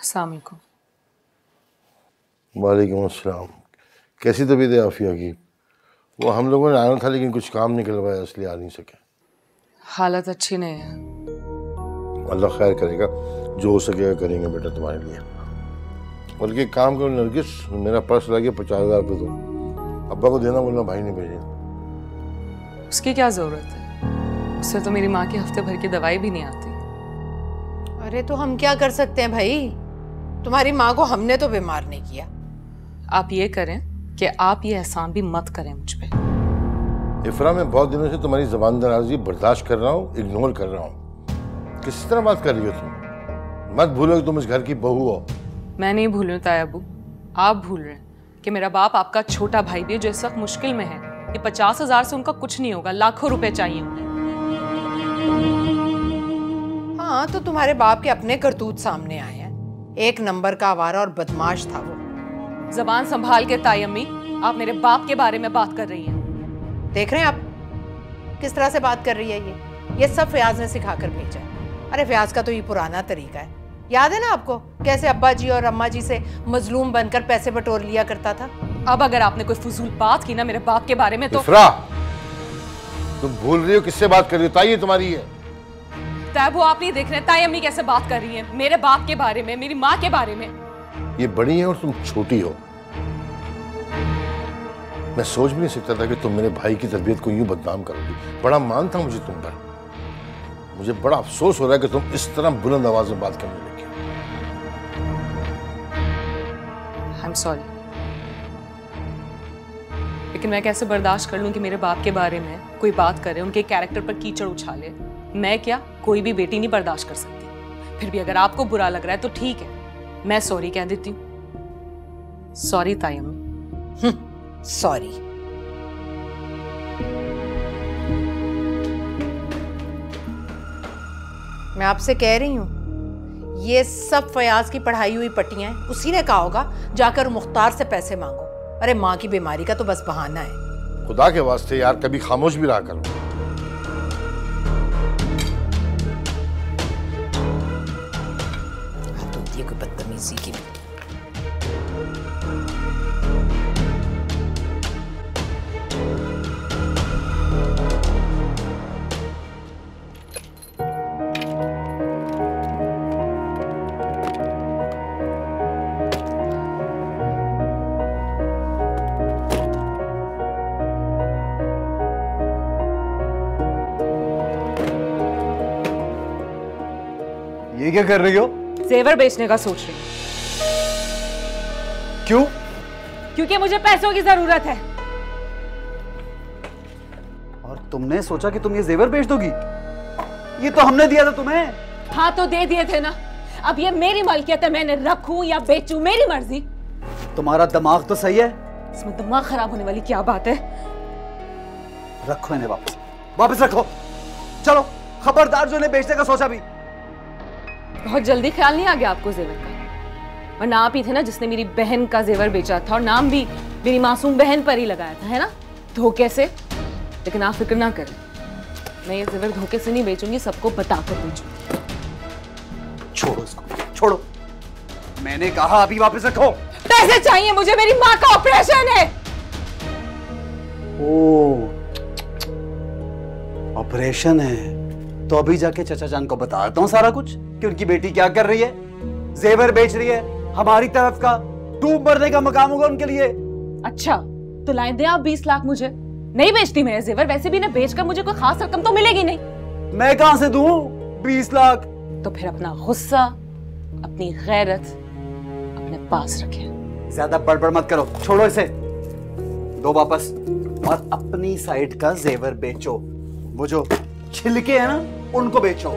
अस्सलाम वालेकुम। वालेकुम अस्सलाम। कैसी तबीयत है आफिया की? वो हम लोगों ने आना था लेकिन कुछ काम निकल पाया इसलिए आ नहीं सके। हालत अच्छी नहीं है। अल्लाह खैर करेगा, जो हो सकेगा करेंगे बेटा तुम्हारे लिए। बल्कि एक काम करो नरगिस, मेरा पर्स लाके 50,000 रुपये दो, अब्बा को देना, बोलना भाई ने भेजे। उसकी क्या जरूरत है? उससे तो मेरी माँ की हफ्ते भर की दवाई भी नहीं आती। अरे तो हम क्या कर सकते हैं भाई, तुम्हारी माँ को हमने तो बीमार नहीं किया। आप ये करें कि आप ये एहसान भी मत करें मुझ पे। इफ्रा, मैं बहुत दिनों से तुम्हारी ज़बान दराजी बर्दाश्त कर रहा हूँ, इग्नोर कर रहा हूँ। किस तरह बात कर रही हो तुम? मत भूलो कि तुम इस घर की बहू हो। मैं नहीं भूल रही ताया अबू, आप भूल रहे हैं कि मेरा बाप आपका छोटा भाई भी है जो इस वक्त मुश्किल में है। ये 50,000 से उनका कुछ नहीं होगा, लाखों रुपए चाहिए उन्हें। हाँ तो तुम्हारे बाप के अपने करतूत सामने आए हैं। एक नंबर का आवारा और बदमाश था वो। जबान संभाल के ताई अम्मी, आप मेरे बाप के बारे में बात कर रही हैं। देख रहे हैं आप किस तरह से बात कर रही है। ये सब फयाज ने सिखा कर भेजा है। अरे फयाज का तो ये पुराना तरीका है, याद है ना आपको, कैसे अब्बा जी और अम्मा जी से मजलूम बनकर पैसे बटोर लिया करता था। अब अगर आपने कोई फजूल बात की ना मेरे बाप के बारे में तो इफ्रा, तुम भूल रही हो किससे बात कर रही हो? ताई तुम्हारी है। ताबू आप नहीं देख रहे ताई अम्मी कैसे बात कर रही हैं मेरे बाप के बारे में, मेरी माँ के बारे में। ये बड़ी है और तुम छोटी हो। मैं सोच भी नहीं सकता था कि तुम मेरे भाई की तरबियत को यूं बदनाम करोगी। बड़ा मान था मुझे तुम पर। मुझे बड़ा अफसोस हो रहा है कि तुम इस तरह बुलंद आवाज में बात करने लगी। आई एम सॉरी, लेकिन मैं कैसे बर्दाश्त कर लूं कि मेरे बाप के बारे में कोई बात करे, उनके कैरेक्टर पर कीचड़ उछाले। मैं क्या, कोई भी बेटी नहीं बर्दाश्त कर सकती। फिर भी अगर आपको बुरा लग रहा है तो ठीक है, मैं सॉरी कह देती हूँ। सॉरी ताई अम्मी। सॉरी। मैं आपसे कह रही हूँ ये सब फयाज की पढ़ाई हुई पट्टियां हैं। उसी ने कहा होगा जाकर मुख्तार से पैसे मांगो। अरे माँ की बीमारी का तो बस बहाना है। खुदा के वास्ते यार कभी खामोश भी रहा करो। तो ये कोई बदतमीजी की। ये क्या कर रही हो? जेवर बेचने का सोच रही हूँ। क्यों? क्योंकि मुझे पैसों की जरूरत है। और तुमने सोचा कि तुम ये जेवर बेच दोगी? ये तो हमने दिया था तुम्हें। हाँ तो दे दिए थे ना। अब ये मेरी मलकियत है, मैंने रखूं या बेचूं मेरी मर्जी। तुम्हारा दिमाग तो सही है। इसमें दिमाग खराब होने वाली क्या बात है? रखो इन्हें वापस, वापस रखो। चलो खबरदार जो इन्हें बेचने का सोचा भी। बहुत जल्दी ख्याल नहीं आ गया आपको जेवर का? वरना आप ही थे ना जिसने मेरी बहन का जेवर बेचा था और नाम भी मेरी मासूम बहन पर ही लगाया था, है ना, धोखे से। लेकिन आप फिक्र ना करें, मैं ये जेवर धोखे से नहीं बेचूंगी, सबको बताकर बेचूंगी। छोड़ो इसको, छोड़ो। मैंने कहा अभी वापस रखो। पैसे चाहिए मुझे, मेरी माँ का ऑपरेशन है। ओ, ऑपरेशन है तो अभी जाके चचा जान को बताता हूँ सारा कुछ कि उनकी बेटी क्या कर रही है, जेवर बेच रही है। हमारी तरफ का डूब मरने का मकाम होगा उनके लिए। अच्छा तो लाए दे आप 20 लाख मुझे। नहीं बेचती मैं जेवर, वैसे भी ना बेचकर मुझे कोई खास रकम तो मिलेगी नहीं। मैं कहां से दूं 20 लाख? तो फिर अपना गुस्सा, अपनी गैरत अपने पास रखें। ज्यादा बड़बड़ मत करो, छोड़ो इसे, दो वापस और अपनी साइड का जेवर बेचो। वो जो छिलके हैं ना उनको बेचो।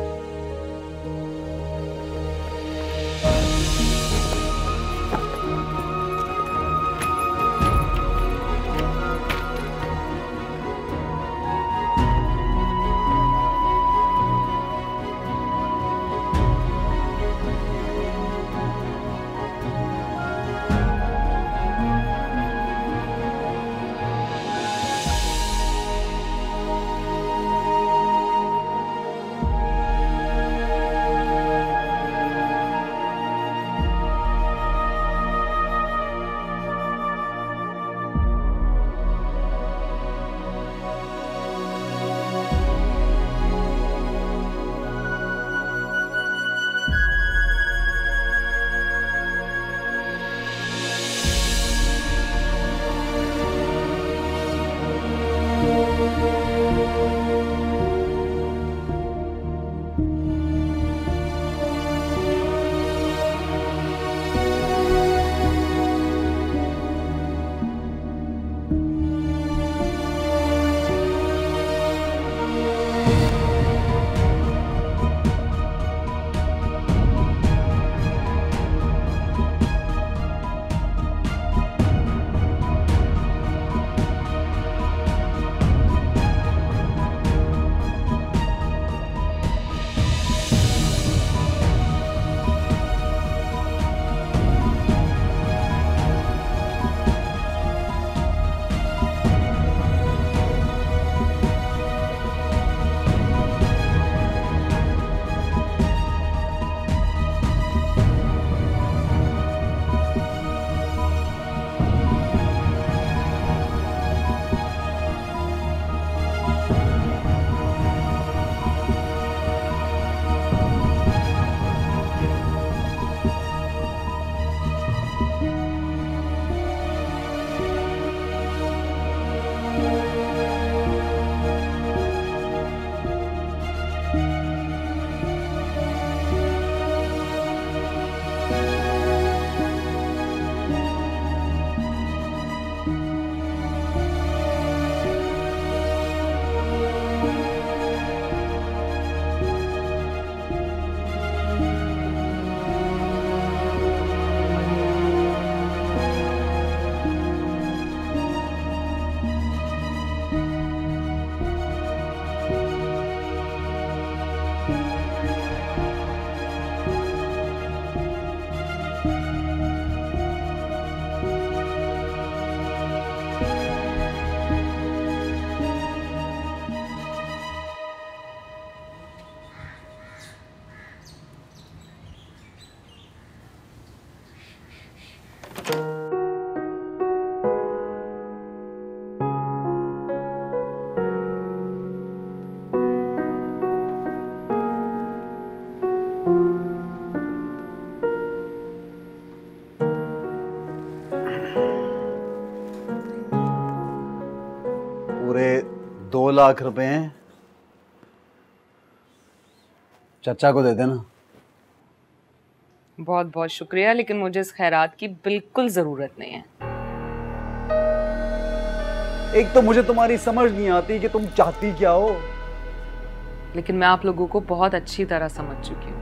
पूरे 2 लाख रुपए हैं, चचा को दे देना। बहुत बहुत शुक्रिया, लेकिन मुझे इस खैरात की बिल्कुल जरूरत नहीं है। एक तो मुझे तुम्हारी समझ नहीं आती कि तुम चाहती क्या हो। लेकिन मैं आप लोगों को बहुत अच्छी तरह समझ चुकी हूँ।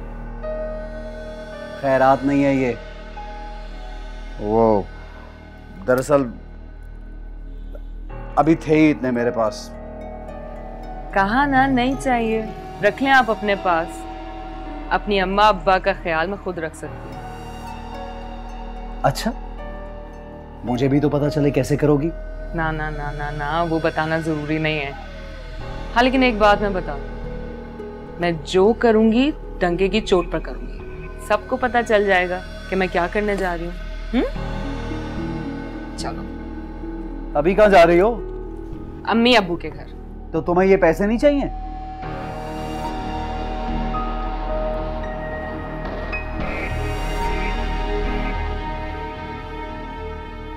खैरात नहीं है ये, वो दरअसल अभी थे ही इतने मेरे पास। कहा ना नहीं चाहिए, रख लें आप अपने पास। अपनी अम्मा अब्बा का ख्याल मैं खुद रख सकती हूँ। अच्छा, मुझे भी तो पता चले कैसे करोगी? ना ना ना ना ना, वो बताना जरूरी नहीं है। हाँ, लेकिन एक बात मैं बता दूं, मैं जो करूंगी डंके की चोट पर करूंगी। सबको पता चल जाएगा कि मैं क्या करने जा रही हूँ। चलो। अभी कहाँ जा रही हो? अम्मी अब्बू के घर। तो तुम्हें ये पैसे नहीं चाहिए?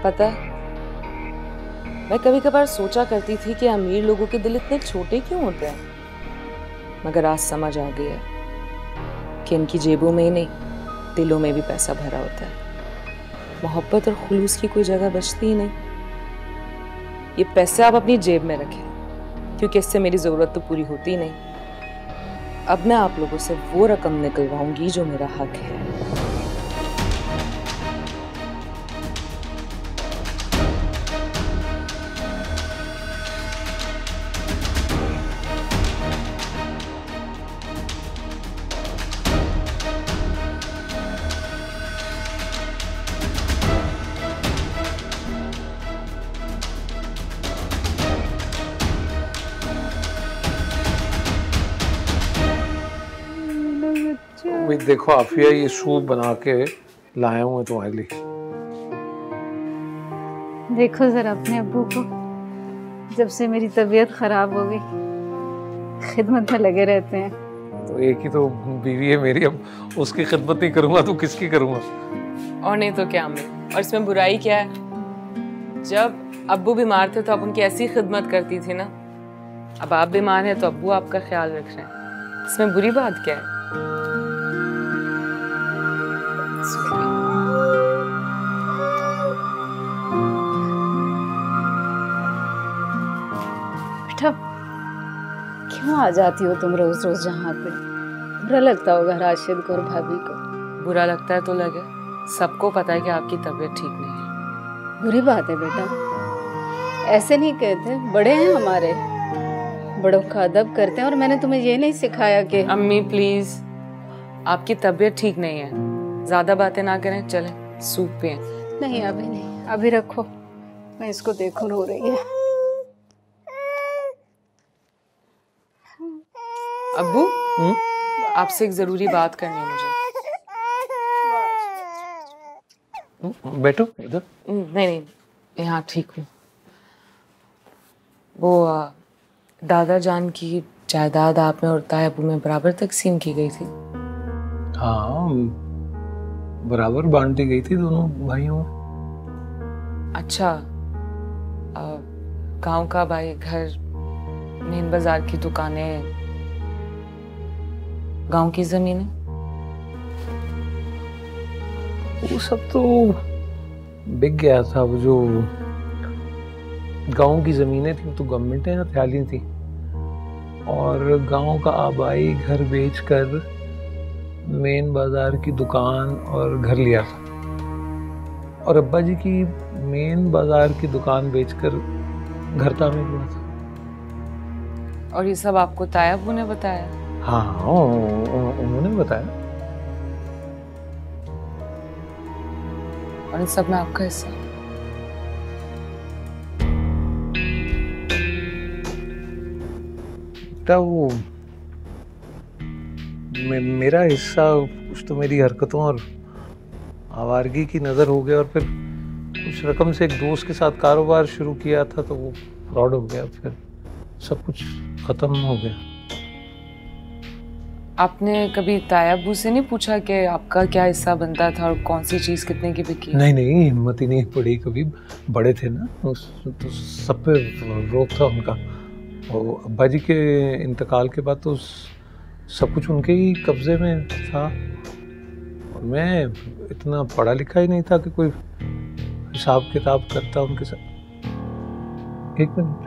पता है, मैं कभी कभार सोचा करती थी कि अमीर लोगों के दिल इतने छोटे क्यों होते हैं, मगर आज समझ आ गया कि इनकी जेबों में ही नहीं, दिलों में भी पैसा भरा होता है। मोहब्बत और खुलूस की कोई जगह बचती ही नहीं। ये पैसे आप अपनी जेब में रखें, क्योंकि इससे मेरी जरूरत तो पूरी होती ही नहीं। अब मैं आप लोगों से वो रकम निकलवाऊंगी जो मेरा हक है। भाई देखो आफिया, ये सूप बना के लाया हूँ तुम्हारे लिए। देखो जरा अपने अब्बू को, जब से मेरी तबीयत खराब हो गई खिदमत में लगे रहते हैं। तो एक ही तो बीवी है मेरी, अब उसकी खिदमत नहीं करूंगा तो किसकी करूंगा? और नहीं तो क्या अम्मी, और इसमें बुराई क्या है? जब अब्बू बीमार थे तो आप उनकी ऐसी खिदमत करती थी ना। अब आप बीमार हैं तो अब्बू आपका ख्याल रख रहे हैं, इसमें बुरी बात क्या है? बेटा, क्यों आ जाती हो तुम रोज रोज यहाँ पे? बुरा लगता होगा राशिद को और भाभी को। बुरा लगता है तो लगे, सबको पता है कि आपकी तबीयत ठीक नहीं है। बुरी बात है बेटा, ऐसे नहीं कहते, बड़े हैं हमारे, बड़ों का अदब करते हैं। और मैंने तुम्हें ये नहीं सिखाया कि अम्मी प्लीज, आपकी तबीयत ठीक नहीं है, ज्यादा बातें ना करें, चलें सूप पिएं। नहीं अभी नहीं, अभी रखो, मैं इसको देखूं रो रही है। अब्बू, आपसे एक जरूरी बात करनी है मुझे। बैठो इधर। नहीं नहीं, यहाँ ठीक हूँ। वो दादा जान की जायदाद आप में और ताया अब्बू में बराबर तकसीम की गई थी। हाँ, बराबर बांटी गई थी दोनों भाइयों में। अच्छा, गांव का भाई घर, मेन बाजार की दुकानें, गांव की जमीनें, वो सब तो बिक गया था। वो जो गांव की जमीनें थी तो गवर्नमेंट ने हथियार ली थी, और गांव का आबाई घर बेचकर मेन बाजार की दुकान और घर लिया था, और अब्बा जी की मेन बाजार की दुकान बेचकर घर तामीर हुआ था। और ये सब आपको ताया अब्बू ने बताया? हाँ हाँ, उन्होंने बताया। और इन सब में आपका हिस्सा? वो मेरा हिस्सा कुछ तो मेरी हरकतों और आवारगी की नज़र हो गया, और फिर कुछ रकम से एक दोस्त के साथ कारोबार शुरू किया था तो वो फ्रॉड हो गया, फिर सब कुछ ख़त्म हो गया। आपने कभी तायाबू से नहीं पूछा कि आपका क्या हिस्सा बनता था और कौन सी चीज़ कितने की बिकी? नहीं नहीं, हिम्मत ही नहीं पड़ी कभी। बड़े थे ना, तो सब पे रोक था उनका। और अब्बा जी के इंतकाल के बाद तो सब कुछ उनके ही कब्जे में था, और मैं इतना पढ़ा लिखा ही नहीं था कि कोई हिसाब किताब करता उनके साथ। एक मिनट,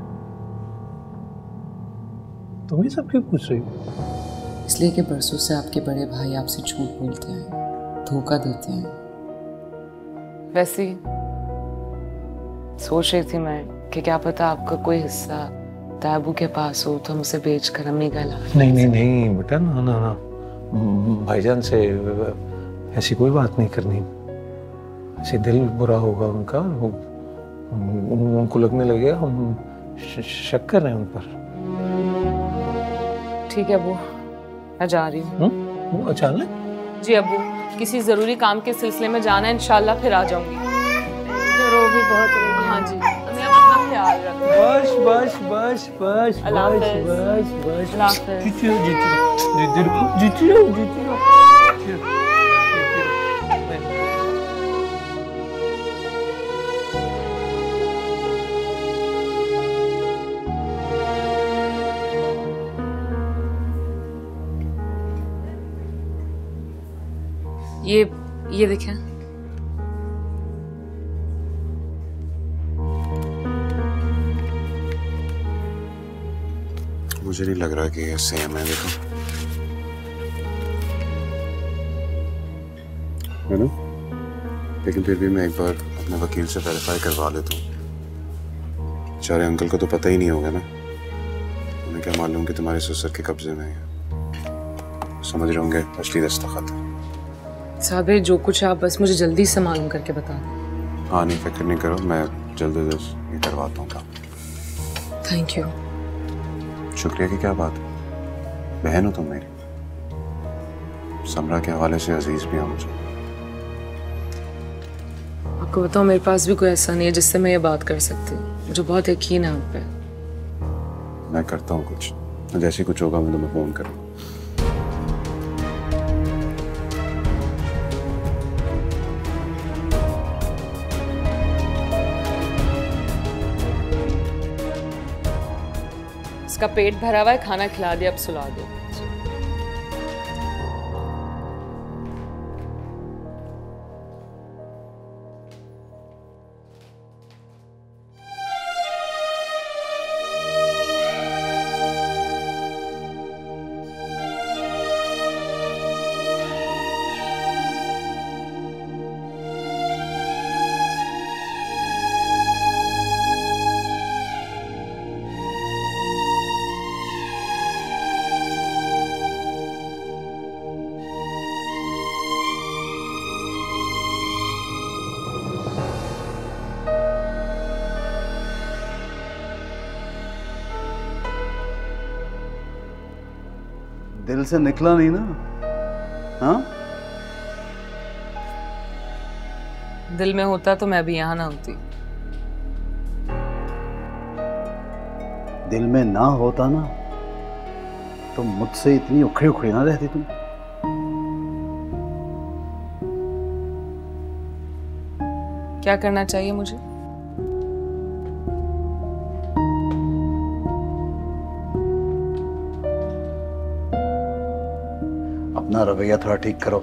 तुम ये सब क्यों पूछ रही हो? इसलिए कि बरसों से आपके बड़े भाई आपसे झूठ बोलते हैं, धोखा देते हैं। वैसे ही सोच रही थी मैं कि क्या पता आपका कोई हिस्सा ताबू के पास हो तो हम उसे बेचकर अम्मी का इलाज। नहीं नहीं नहीं बेटा, ना ना ना, भाईजान से ऐसी कोई बात नहीं करनी। ऐसे दिल बुरा होगा उनका, उनको लगने लगेगा हम शक कर रहे हैं उन पर। ठीक है अबू, मैं जा रही हूँ। अचानक? जी अबू, किसी जरूरी काम के सिलसिले में जाना है, इंशाल्लाह फिर आ जाऊंगी। रो भी बहुत रही है। हाँ जी, मैं अपना ख्याल रखूँ। बस बस बस बस अल्लाह बस हाफ़िज़। बस बस। अल्लाह हाफ़िज़। जीती रहो, जीती रहो, जीती रहो, जीती रहो। ये देखें, मुझे नहीं लग रहा कि ये सेम है। देखो, है ना? लेकिन फिर भी मैं एक बार अपने वकील से वेरीफाई करवा लेता हूँ। बेचारे अंकल को तो पता ही नहीं होगा ना, उन्हें क्या मालूम कि तुम्हारे ससुर के कब्जे में है। समझ रहे होंगे असली दस्तखत है। साहब जो कुछ आप बस मुझे जल्दी से मालूम करके बता दें। हाँ नहीं, फिक्र नहीं करो, मैं जल्द अज जल्द ये करवाता हूँ काम। Thank you. शुक्रिया की क्या बात है, बहन हो तुम मेरी। समरा के हवाले से अजीज भी हो मुझे। आपको बताओ, मेरे पास भी कोई ऐसा नहीं है जिससे मैं ये बात कर सकती हूँ। मुझे बहुत यकीन है आप पे। मैं करता हूँ कुछ, जैसे कुछ होगा मैं तुम्हें फोन करूँगा। इसका पेट भरा हुआ है, खाना खिला दिया, अब सुला दो। दिल से निकला नहीं ना? हाँ, दिल में होता तो मैं भी यहाँ ना होती। दिल में ना होता ना तो मुझसे इतनी उखड़ी उखड़ी ना रहती तुम। क्या करना चाहिए मुझे? अपना रवैया थोड़ा ठीक करो।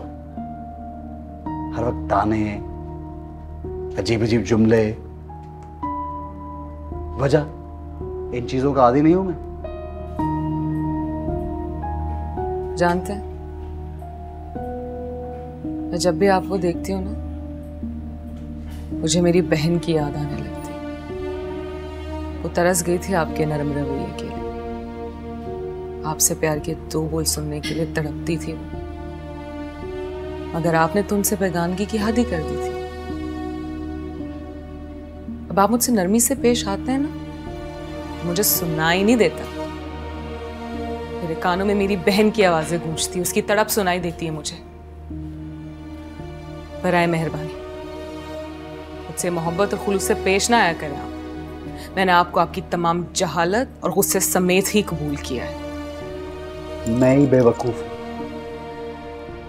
हर वक्त ताने, अजीब अजीब जुमले, वजह इन चीजों का आदी नहीं हूं मैं। जानते हैं, मैं जब भी आपको देखती हूँ ना, मुझे मेरी बहन की याद आने लगती। वो तरस गई थी आपके नरम रवैये के लिए। आपसे प्यार के 2 बोल सुनने के लिए तड़पती थी, मगर आपने तो उनसे बेगानगी की हद ही कर दी थी। अब आप मुझसे नरमी से पेश आते हैं ना, तो मुझे सुनाई नहीं देता। मेरे कानों में मेरी बहन की आवाजें गूंजती, उसकी तड़प सुनाई देती है मुझे। बराए मेहरबानी मुझसे मोहब्बत और खुलूस से पेश ना आया करें आप। मैंने आपको आपकी तमाम जहालत और गुस्से समेत ही कबूल किया है। मैं ही बेवकूफ हूं,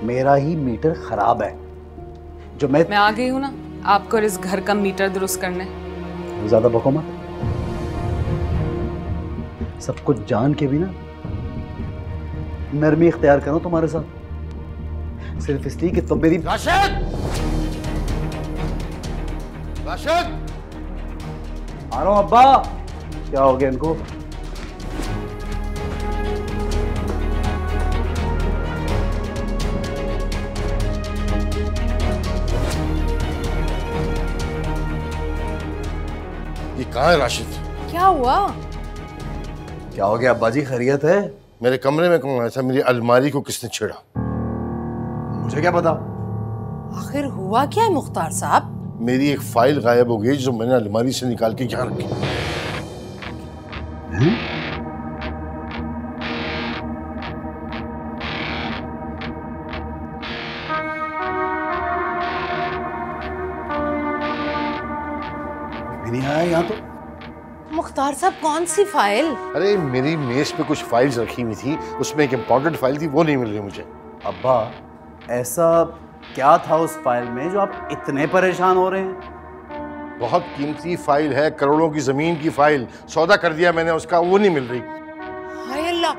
मेरा ही मीटर खराब है जो मैं आ गई हूं ना आपको और इस घर का मीटर दुरुस्त करने। ज्यादा बको मत, सब कुछ जान के भी ना नरमी इख्तियार करो तुम्हारे साथ, सिर्फ इसलिए कि तुम मेरी राशिद! राशिद! आ रहा हूं अब्बा। क्या हो गया इनको? ये कहाँ है राशिद? क्या हुआ? क्या हो गया अब्बा जी, खैरियत है? मेरे कमरे में कौन आया था? मेरी अलमारी को किसने छेड़ा? मुझे क्या पता। आखिर हुआ क्या है मुख्तार साहब? मेरी एक फाइल गायब हो गई जो मैंने अलमारी से निकाल के यहाँ रखी। नहीं आया यहाँ तो। मुख्तार साहब कौन सी फाइल? अरे मेरी मेज पे कुछ फाइल्स रखी हुई थी, उसमें एक इम्पोर्टेंट फाइल थी, वो नहीं मिल रही मुझे। अब्बा ऐसा क्या था उस फाइल में जो आप इतने परेशान हो रहे हैं? बहुत कीमती फाइल है, करोड़ों की जमीन की फाइल। सौदा कर दिया मैंने उसका, वो नहीं मिल रही। हाय अल्लाह!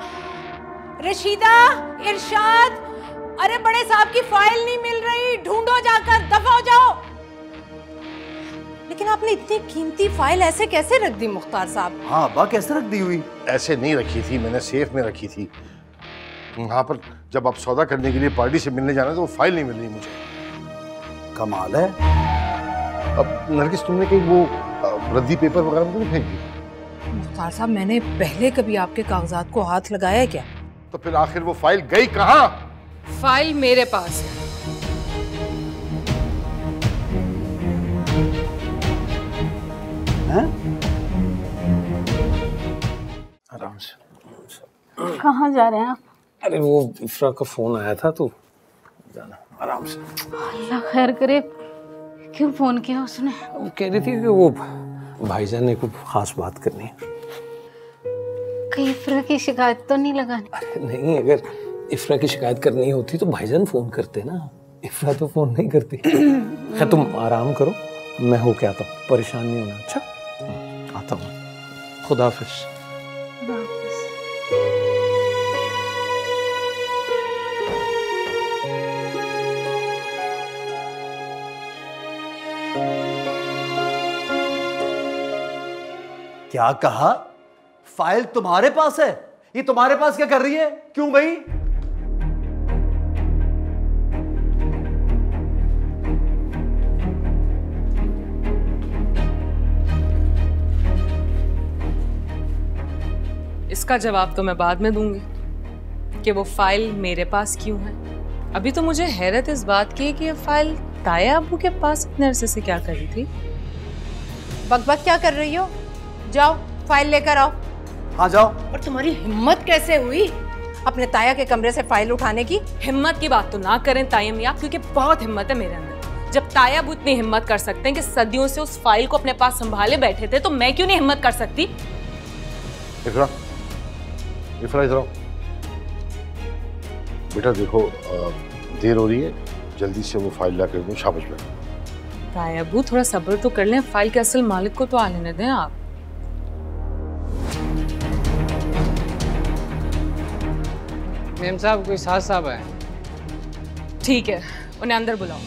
रशीदा, इरशाद, अरे बड़े साहब की फाइल नहीं मिल रही, ढूंढो जाकर, दफा हो जाओ। लेकिन आपने इतनी कीमती फाइल ऐसे कैसे रख दी मुख्तार साहब? हाँ अब्बा, कैसे रख दी हुई? ऐसे नहीं रखी थी, मैंने सेफ में रखी थी। वहां पर जब आप सौदा करने के लिए पार्टी से मिलने जाना तो वो फाइल नहीं मिल रही मुझे। कमाल है। अब नरगिस, तुमने कहीं वो रद्दी पेपर वगैरह में तो नहीं फेंक दी? मुख्तार साहब, मैंने पहले कभी आपके कागजात को हाथ लगाया है क्या? तो फिर आखिर वो फाइल गई कहाँ? फाइल मेरे पास है। आराम से। कहाँ जा रहे हैं आप? अरे वो इफ्रा का फोन आया था, तो जाना आराम से। अल्लाह खैर करे। क्यों फोन किया उसने? वो कह रही थी कि वो भाईजान ने कोई खास बात करनी है। कहीं इफ्रा की शिकायत तो नहीं लगानी? अरे नहीं, अगर इफ्रा की शिकायत करनी होती तो भाईजान फोन करते ना, इफ्रा तो फोन नहीं करती। खैर तुम आराम करो, मैं होके आता हूँ, परेशान नहीं होना। अच्छा आता हूँ, खुदा हाफिज। क्या कहा? फाइल तुम्हारे पास है? ये तुम्हारे पास क्या कर रही है? क्यों भाई? इसका जवाब तो मैं बाद में दूंगी कि वो फाइल मेरे पास क्यों है। अभी तो मुझे हैरत इस बात की है कि ये फाइल ताया अबू के पास इतने अरसे से क्या कर रही थी। बकबक क्या कर रही हो? जाओ फाइल लेकर आओ। हाँ जाओ। और तुम्हारी हिम्मत कैसे हुई अपने ताया के कमरे से फाइल उठाने की? हिम्मत की बात तो ना करें ताया मियां, क्योंकि बहुत हिम्मत है मेरे अंदर। जब ताया अबू इतनी हिम्मत कर सकते हैं कि सदियों से उस फाइल को अपने पास संभाले बैठे थे, तो मैं क्यों नहीं हिम्मत कर सकती? इफ्रा, इफ्रा इधर आओ। बेटा देखो, देर हो रही है, जल्दी से वो फाइल ला कर दो। शाबाश बेटा। ताया अबू थोड़ा सब्र तो कर लें, फाइल के असल मालिक को तो आ लेने दें आप। मेम साहब, कोई साहब साहब है। ठीक है, उन्हें अंदर बुलाओ।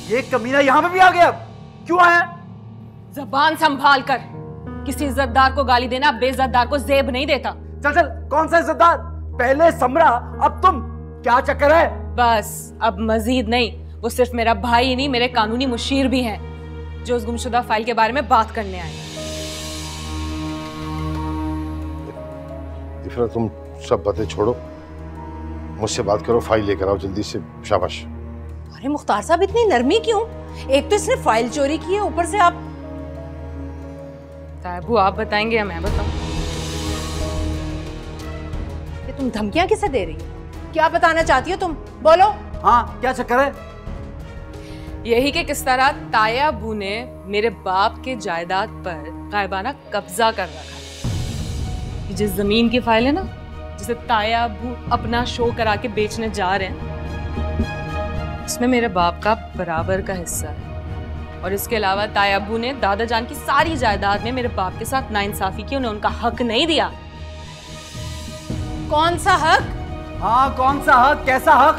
ये कमीना यहाँ पे भी आ गया? क्यों आया? जबान संभाल कर। किसी इज्जतदार को गाली देना बेइज्जतदार को जेब नहीं देता। चल चल, कौन सा इज्जतदार? पहले समरा, अब तुम। क्या चक्कर है? बस अब मजीद नहीं। वो सिर्फ मेरा भाई ही नहीं, मेरे कानूनी मुशीर भी हैं, जो उस गुमशुदा फाइल के बारे में बात करने आए। इफ्रा, तुम सब बातें छोड़ो, मुझसे बात करो, फाइल लेकर आओ जल्दी से। शाबाश। अरे मुख्तार साहब इतनी नरमी क्यों? एक तो इसने फाइल चोरी की है, ऊपर से आप। तायबू आप बताएंगे या मैं बताऊं? ये तुम धमकियां किसे दे रही हो? क्या बताना चाहती हो तुम? बोलो। हाँ, क्या चक्कर है? यही कि किस तरह ताया अबू ने मेरे बाप के जायदाद पर गायबाना कब्जा कर रखा है। जिस जमीन की फाइल है ना, जिसे ताया अबू अपना शो करा के बेचने जा रहे हैं, इसमें मेरे बाप का बराबर का हिस्सा है। और इसके अलावा ताया अबू ने दादा जान की सारी जायदाद में मेरे बाप के साथ नाइंसाफी की, उन्हें उनका हक नहीं दिया। कौन सा हक? हाँ, कौन सा हक? कैसा हक?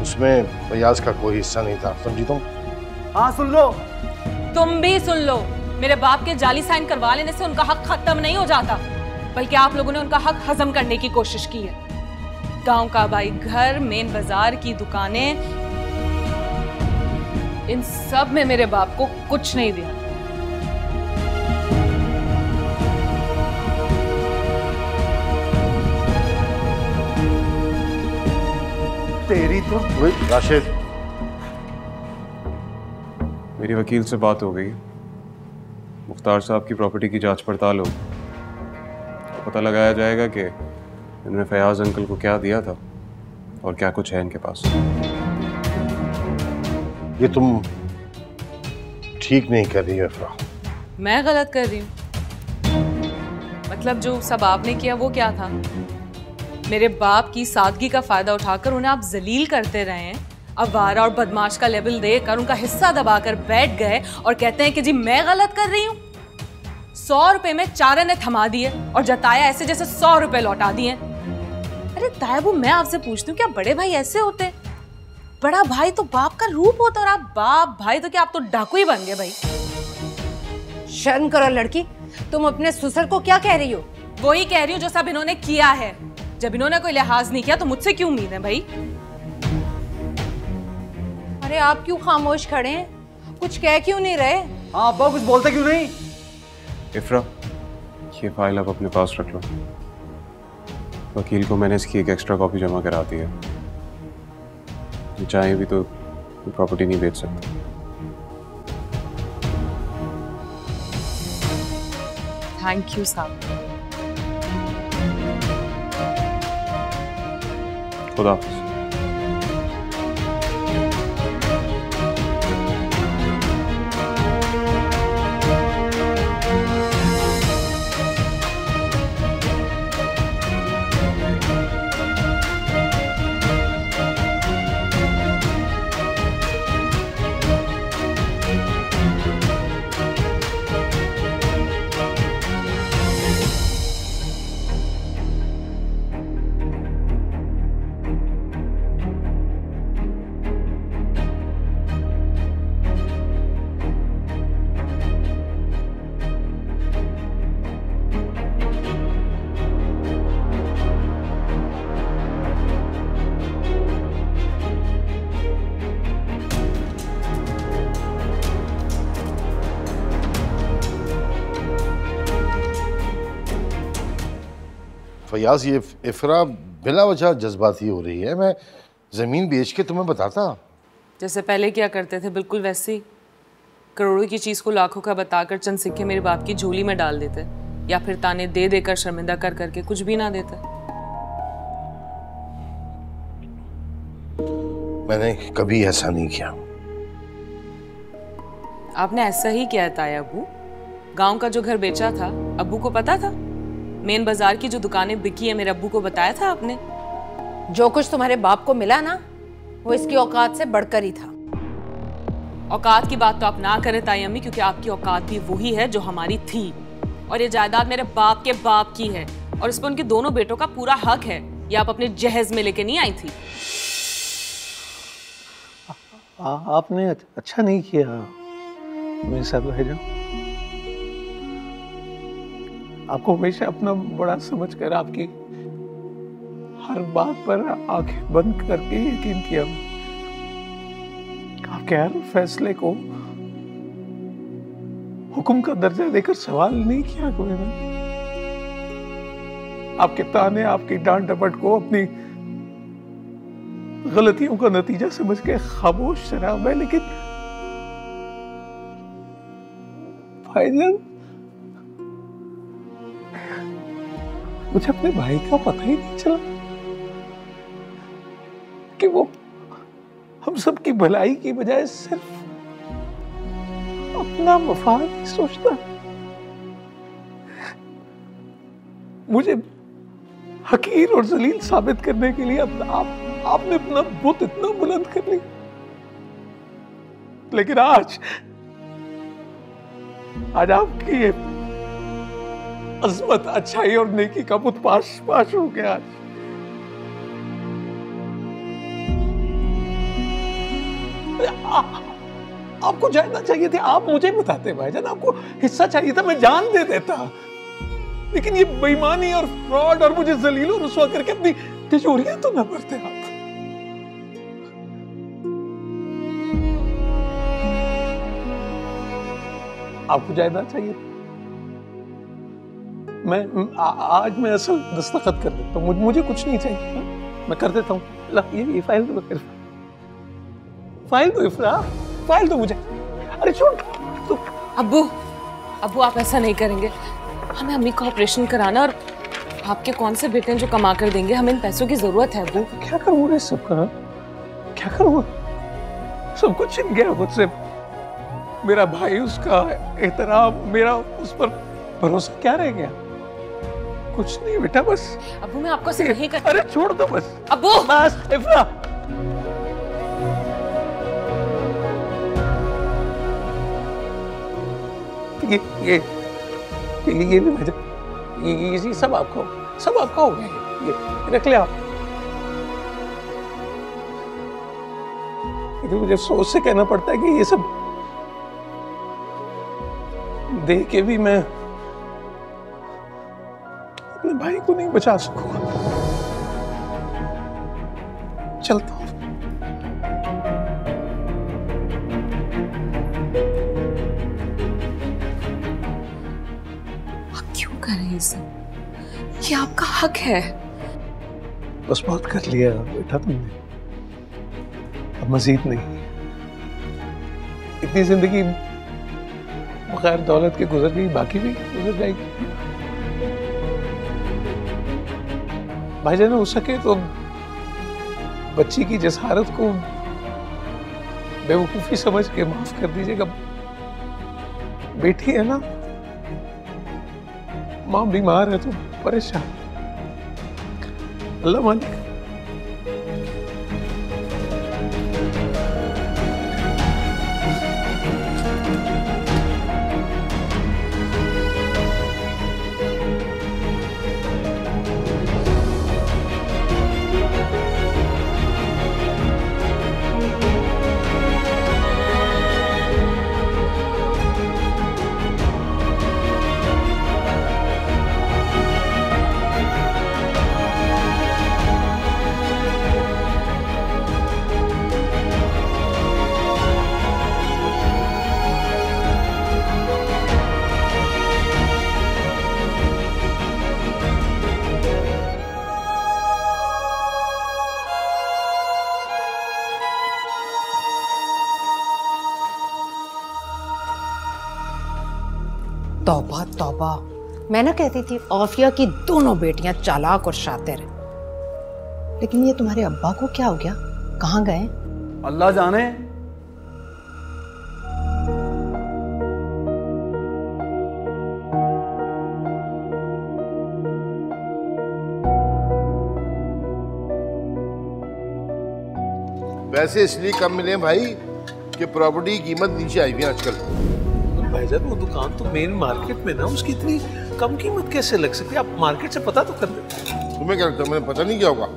उसमें फयाज का कोई हिस्सा नहीं था, समझी तुम? हाँ, सुन लो। तुम भी सुन लो। मेरे बाप के जाली साइन करवा लेने से उनका हक खत्म नहीं हो जाता, बल्कि आप लोगों ने उनका हक हजम करने की कोशिश की है। गांव का आबाई घर, मेन बाजार की दुकानें, इन सब में मेरे बाप को कुछ नहीं दिया। तेरी तो। राशिद, मेरी वकील से बात हो गई, मुख्तार साहब की प्रॉपर्टी की जांच पड़ताल हो, तो पता लगाया जाएगा कि इन्होंने फयाज अंकल को क्या दिया था और क्या कुछ है इनके पास। ये तुम ठीक नहीं कर रही हो इफ्रा। मैं गलत कर रही हूँ? मतलब जो सब आपने किया वो क्या था? मेरे बाप की सादगी का फायदा उठाकर उन्हें आप जलील करते रहे हैं, अवारा और बदमाश का लेवल देकर उनका हिस्सा दबाकर बैठ गए और कहते हैं कि जी मैं गलत कर रही हूँ। 100 रुपए में 4 ने थमा दिए और जताया ऐसे जैसे 100 रुपए लौटा दिए। अरे तायबू, मैं आपसे पूछती हूँ, क्या बड़े भाई ऐसे होते? बड़ा भाई तो बाप का रूप होता, और आप बाप भाई तो क्या आप तो डाकू ही बन गए भाई। शर्म करो लड़की, तुम अपने ससुर को क्या कह रही हो? वही कह रही हूँ जो सब इन्होंने किया है। जब इन्होंने कोई लिहाज नहीं किया तो मुझसे क्यों उम्मीद है भाई? अरे आप क्यों खामोश खड़े हैं? कुछ कह क्यों नहीं रहे? हाँ अब्बा, कुछ बोलते क्यों नहीं? इफ्रा, ये फाइल आप अपने पास रख लो। वकील को मैंने इसकी एक एक्स्ट्रा कॉपी जमा करा दी है, चाहे भी तो प्रॉपर्टी नहीं बेच सकते। थैंक यू साहब। खुदा हाफिज। फयाज, ये इफ्रा बिला वजह जज्बाती हो रही है। मैं ज़मीन बेच के तुम्हें बताता। जैसे पहले क्या करते थे बिल्कुल वैसे ही। करोड़ों की चीज़ को लाखों का बताकर चंद सिक्के मेरे बाप की झोली में डाल देते, या फिर ताने दे देकर शर्मिंदा कर करके कुछ भी ना देते। मैंने कभी ऐसा नहीं किया। आपने ऐसा ही किया है ताया अबू। गांव का जो घर बेचा था अब्बू को पता था। मेन बाजार की जो दुकानें बिकी है मेरे अब्बू को बताया था आपने। जो कुछ तुम्हारे बाप को मिला ना, वो इसकी औकात से बढ़कर ही था। औकात की बात तो आप ना करें ताई अम्मी, क्योंकि आपकी औकात भी वही है जो हमारी थी। और ये जायदाद मेरे बाप के बाप की है, और इस पर उनके दोनों बेटों का पूरा हक है। ये आप अपने जहेज में लेके नहीं आई थी। आपने अच्छा नहीं किया मेरे साथ भाईजान। आपको हमेशा अपना बड़ा समझकर आपकी हर बात पर आंखें बंद करके यकीन किया। आपके हर फैसले को हुक्म का दर्जा देकर सवाल नहीं किया कोई ने। आपके ताने, आपकी डांट डपट को अपनी गलतियों का नतीजा समझ के खामोश रहा मैं, लेकिन भाईजान मुझे अपने भाई का पता ही नहीं चला कि वो हम सबकी भलाई की बजाय सिर्फ अपना मफाद ही सोचता। मुझे हकीर और जलील साबित करने के लिए आपने अपना बुत इतना बुलंद कर लिया, लेकिन आज आपकी ये अजमत, अच्छाई और नेकी का बुत पाश हो गया। आज आपको जानना चाहिए थे, आप मुझे बताते भाईजान, आपको हिस्सा चाहिए था, मैं जान दे देता, लेकिन ये बेईमानी और फ्रॉड और मुझे जलील और रुसवा करके अपनी तिजोरियां तो न भरते आप। आपको जानना चाहिए, आज मैं असल दस्तखत कर देता हूँ, मुझे कुछ नहीं चाहिए, मैं कर देता हूँ। ये फाइल दो, फाइल दो इफ्रा, फाइल दो मुझे। अरे छोड़ तो। अब्बू आप ऐसा नहीं करेंगे, हमें अम्मी का ऑपरेशन कराना और आपके कौन से बेटे हैं जो कमा कर देंगे, हमें इन पैसों की जरूरत है अब्बू। क्या करूँ सबका, क्या करूँ, सब कुछ छिन गया मुझसे। मेरा भाई, उसका एहतराम, मेरा उस पर भरोसा क्या रह गया? कुछ नहीं बेटा, बस। अब्बू मैं आपको सिर्फ नहीं कर। अरे छोड़ दो बस अब्बू। बस इफ्रा। ये भी भेजा, ये सब आपका हो गया, ये रख ले आप। मुझे सोच से कहना पड़ता है कि ये सब देख के भी मैं अपने भाई को नहीं बचा सकूंगा। चलता हूं। ये आपका हक है। बस बहुत कर लिया बेटा तुमने, अब मजीद नहीं। इतनी जिंदगी बगैर दौलत के गुजर गई, बाकी भी गुजर जाएगी। भाईजान हो सके तो बच्ची की जसारत को बेवकूफी समझ के माफ कर दीजिएगा। बेटी है ना, माँ बीमार है तो परेशान, अल्लाह मालिक। तौबा तौबा, मैं ना कहती थी आफिया की दोनों बेटियां चालाक और शातिर हैं, लेकिन ये तुम्हारे अब्बा को क्या हो गया, कहाँ गए? अल्लाह जाने। वैसे इसलिए कम मिले भाई कि प्रॉपर्टी की कीमत नीचे आई हुई है आजकल। भाईजान वो दुकान तो मेन मार्केट में ना, उसकी इतनी कम कीमत कैसे लग सकती है? आप मार्केट से पता तो कर लेते। तुम्हें क्या लगता है मैंने पता नहीं किया होगा?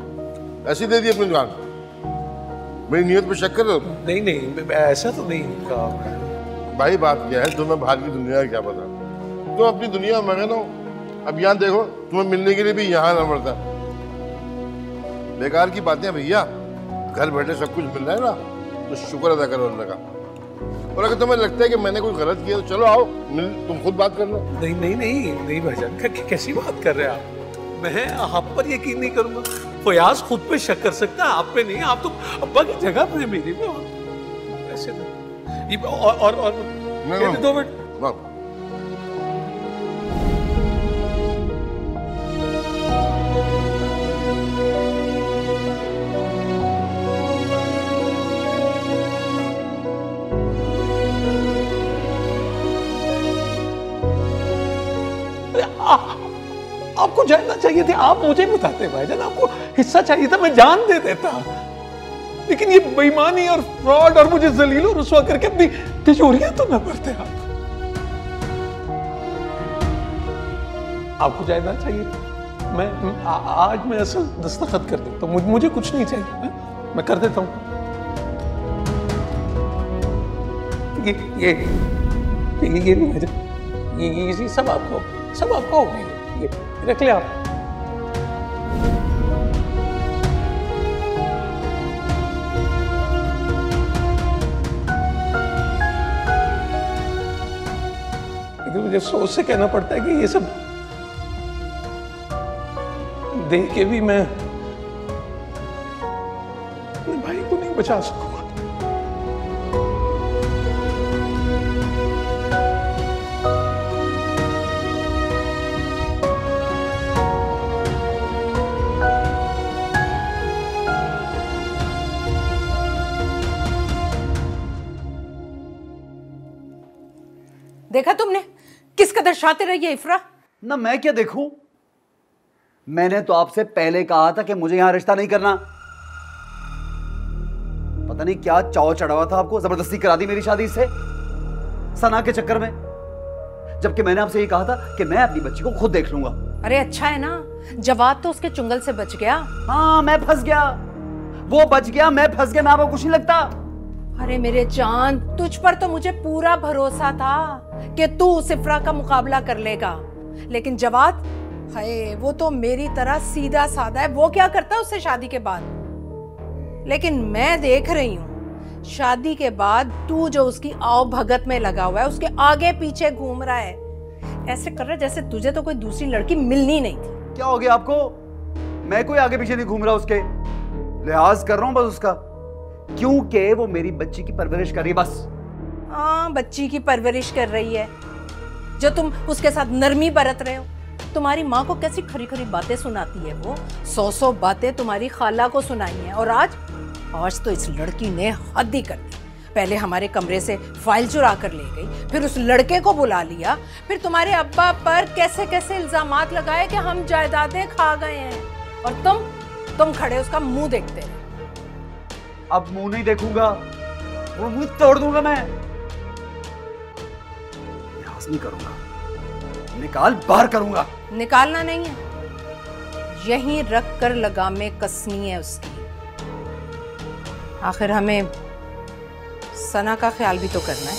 ऐसे दे दी अपनी दुकान? मेरी नियत पे शक कर रहे हो? नहीं ऐसा तो नहीं कहा भाई। बात क्या है, तुम्हें बाहर की दुनिया का क्या पता, तुम अपनी दुनिया में मगन हो। अब यहाँ देखो, तुम्हें मिलने के लिए भी यहाँ आना पड़ता। बेकार की बातें भैया, घर बैठे सब कुछ मिल रहा है ना, तो शुक्र अदा करो अल्लाह का। और अगर तुम्हें लगता है कि मैंने कोई गलत किया तो चलो आओ, तुम खुद बात कर लो। नहीं भाईजान, कैसी बात कर रहे हैं आप? मैं आप पर यकीन नहीं करूंगा। फयाज खुद पे शक कर सकता है, आप पे नहीं। आप तो अब्बा की जगह पे मेरी पे ऐसे ये और नहीं, 2 मिनट। आपको जानना चाहिए था, आप मुझे बताते भाईजान। आपको हिस्सा चाहिए था, मैं जान दे देता। लेकिन ये बेईमानी और फ्रॉड और मुझे जलील और रुसवा करके अपनी तिजोरियां तो न भरते आप। आपको जानना चाहिए था। आज मैं असल दस्तखत कर देता हूँ। मुझे कुछ नहीं चाहिए, मैं कर देता हूँ। ये सब आपका हो गया। ये रख ले आप। मुझे सोच से कहना पड़ता है कि ये सब देख के भी मैं अपने भाई को नहीं बचा सकूंगा। देखा तुमने किस कदर शातिर है ये इफ्रा? ना मैं क्या देखूं? मैंने तो आपसे पहले कहा था कि मुझे यहां रिश्ता नहीं करना। पता नहीं क्या चाव चढ़ा हुआ था आपको, जबरदस्ती करा दी मेरी शादी से सना के चक्कर में। जबकि मैंने आपसे ये कहा था कि मैं अपनी बच्ची को खुद देख लूंगा। अरे अच्छा है ना, जवाब तो उसके चुंगल से बच गया। हाँ मैं फंस गया, वो बच गया, मैं फंस गया। मैं आपको कुछ नहीं लगता? अरे मेरे चांद, तुझ पर तो मुझे पूरा भरोसा था कि तू उस इफ्रा का मुकाबला कर लेगा। लेकिन जवाब, हाय, वो तो मेरी तरह सीधा साधा है। वो क्या करता है उससे शादी के बाद? लेकिन मैं देख रही हूँ शादी के बाद तू जो उसकी आओ भगत में लगा हुआ है, उसके आगे पीछे घूम रहा है, ऐसे कर रहा है जैसे तुझे तो कोई दूसरी लड़की मिलनी नहीं थी। क्या हो गया आपको? मैं कोई आगे पीछे नहीं घूम रहा, उसके लिहाज कर रहा हूं बस उसका, क्योंकि वो मेरी बच्ची की परवरिश कर रही है बस। हाँ, बच्ची की परवरिश कर रही है। जो तुम उसके साथ नरमी बरत रहे हो, तुम्हारी माँ को कैसी खरी खरी बातें सुनाती है वो। 100 बातें तुम्हारी खाला को सुनाई हैं। और आज तो इस लड़की ने हद ही कर दी। पहले हमारे कमरे से फाइल चुरा कर ले गई, फिर उस लड़के को बुला लिया, फिर तुम्हारे अब्बा पर कैसे कैसे इल्जामात लगाए कि हम जायदादें खा गए हैं। और तुम खड़े उसका मुंह देखते रहे। अब मुंह नहीं देखूंगा, वो मुंह तोड़ दूंगा मैं। लिहाज नहीं करूंगा, निकाल बाहर करूंगा। निकालना नहीं है, यहीं रख कर लगामे कसनी है उसकी। आखिर हमें सना का ख्याल भी तो करना है।